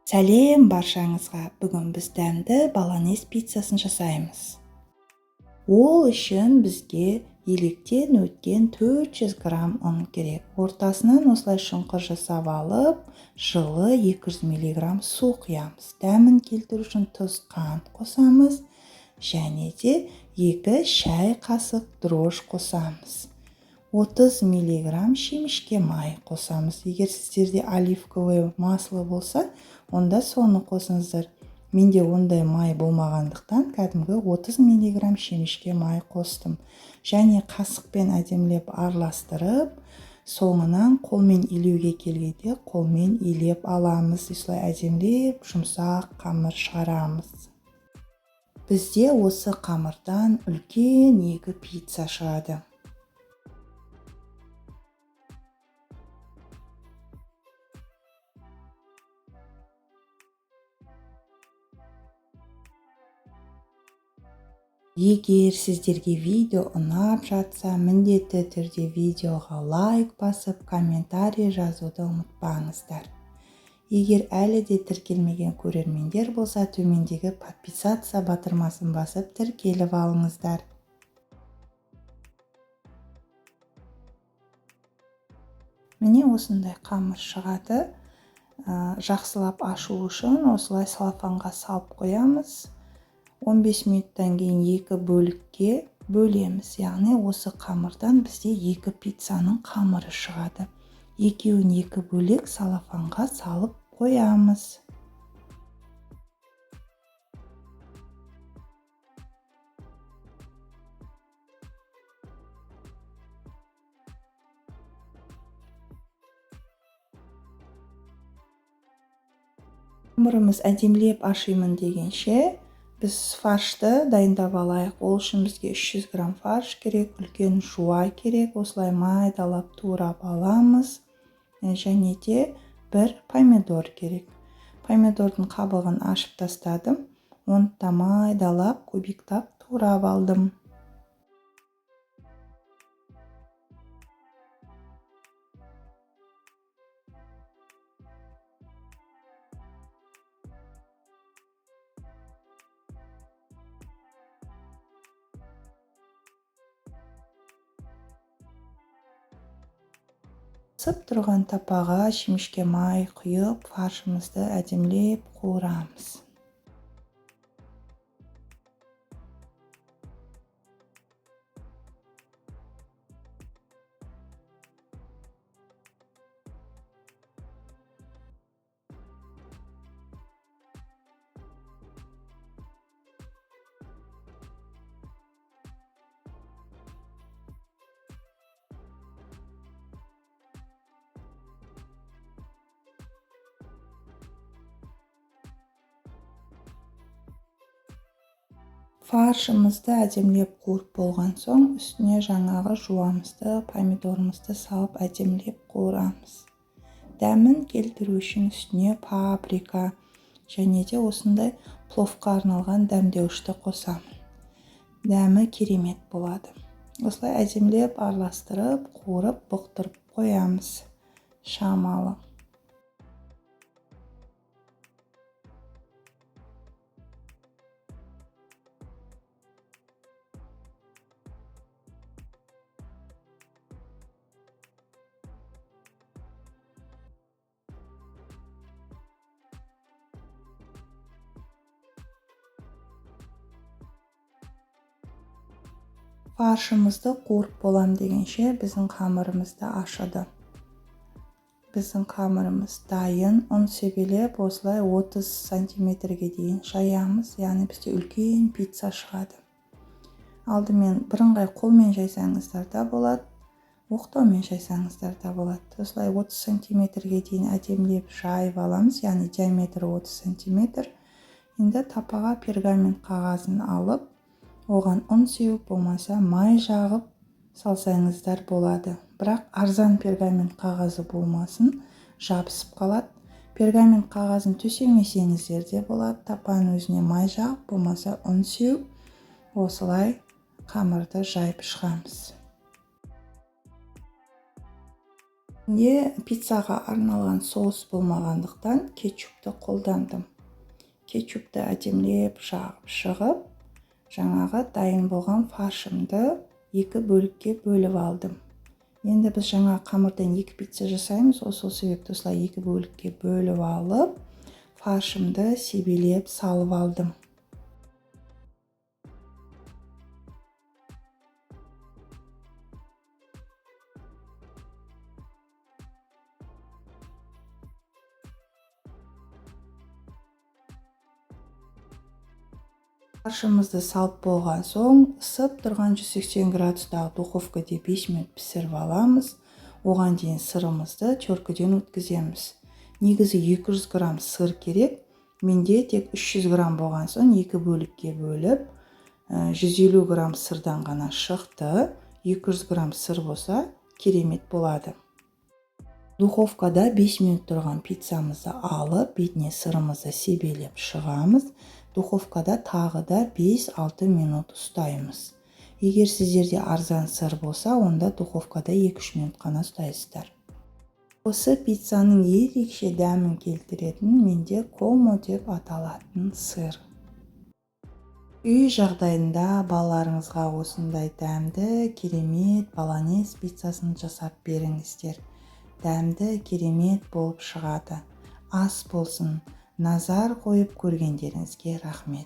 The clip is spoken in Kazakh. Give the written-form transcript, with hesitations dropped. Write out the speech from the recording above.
Сәлем баршаңызға. Бүгін біз дәмді баланес пиццасын жасаймыз. Ол үшін бізге електен өткен 400 грамм ұн керек. Ортасынан осылай шұңқыр жасап алып, жылы 200 мг су құямыз. Дәмін келтіру үшін тұз, қант қосамыз, және де 2 шай қасық дрож қосамыз. 30 мг шемішке май қосамыз. Егер сіздерде оливковое масло болса, онда соны қосыңыздар. Менде ондай май болмағандықтан кәдімгі 30 мг шемішке май қостым. Және қасықпен әдемілеп араластырып, соңынан қолмен илеуге келгенде қолмен илеп аламыз. Осылай әдемілеп жұмсақ қамыр шығарамыз. Бізде осы қамырдан үлкен 2 пицца шығады. Егер сіздерге видео ұнап жатса, міндетті түрде видеоға лайк басып, комментарий жазуды ұмытпаңыздар. Егер әлі де тіркелмеген көрермендер болса, төмендегі подписаться батырмасын басып тіркеліп алыңыздар. Міне осындай қамыр шығады. Жақсылап ашу үшін осылай салфанға салып қоямыз. 15 минуттан кейін 2 бөлікке бөлеміз. Яғни осы қамырдан бізде 2 пиццаның қамыры шығады. Екеуін 2 бөлек салфанға салып қоямыз. Қамырымыз әдемілеп ашимын дегенше, біз фаршты дайындап алайық. Ол үшін бізге 300 грамм фарш керек, үлкен жуа керек. Осылай майдалап турап аламыз. Және де 1 помидор керек. Помидордың қабығын ашып тастадым. Оны да майдалап, кубиктап турап алдым. Ысып тұрған тапаға шемішке май құйып, фаршымызды әдемілеп қуырамыз. Фаршымызды әдемілеп қуырып болған соң, үстіне жаңағы жуамызды, помидорымызды салып әдемілеп қуырамыз. Дәмін келтіру үшін үстіне паприка және де осындай пловқа арналған дәмдеуішті қосамын. Дәмі керемет болады. Осылай әдемілеп араластырып, қуырып, бұқтырып қоямыз. Шамалы. Фаршымызды қуырып болам дегенше біздің қамырымызды ашыды. Біздің қамырымыз дайын. Ұн себелеп осылай 30 сантиметрге дейін жаямыз. Яғни бізде үлкен пицца шығады. Алдымен бірыңғай қолмен жайсаңыздар да болады, оқтаумен жайсаңыздар да болады. Осылай 30 сантиметрге дейін әдемілеп жайып аламыз. Яғни диаметрі 30 сантиметр. Енді тапаға пергамент қағазын алып, оған ұн сеуіп, болмаса май жағып салсаңыздар болады. Бірақ арзан пергамент қағазы болмасын, жабысып қалады. Пергамент қағазын төсемесеңіздер де болады. Тапаның өзіне май жағып, болмаса ұн сеуіп, осылай қамырды жайып шығамыз. Пиццаға арналған соус болмағандықтан кетчупты қолдандым. Кетчупты әдемілеп жағып шығып, жаңағы дайын болған фаршымды 2 бөлікке бөліп алдым. Енді біз жаңа қамырдан 2 пицца жасаймыз, сол себепті осылай 2 бөлікке бөліп алып, фаршымды себелеп салып алдым. Фаршымызды салып болған соң, ысып тұрған 180 градустағы духовкада 5 минут пісіріп аламыз. Оған дейін сырымызды теркіден өткіземіз. Негізі 200 грамм сыр керек. Менде тек 300 грамм болған соң 2 бөлікке бөліп, 150 грамм сырдан ғана шықты. 200 грамм сыр болса керемет болады. Духовкада 5 минут тұрған пиццамызды алып, бетіне сырымызды себелеп шығамыз. Духовкада тағы да 5-6 минут ұстаймыз. Егер сіздерде арзан сыр болса, онда духовкада 2-3 минут қана ұстайсыздар. Осы пиццаның ерекше дәмін келтіретін менде комо деп аталатын сыр. Үй жағдайында балаларыңызға осындай дәмді, керемет болонез пиццасын жасап беріңіздер. Дәмді керемет болып шығады. Ас болсын. Назар қойып көргендеріңізге рахмет.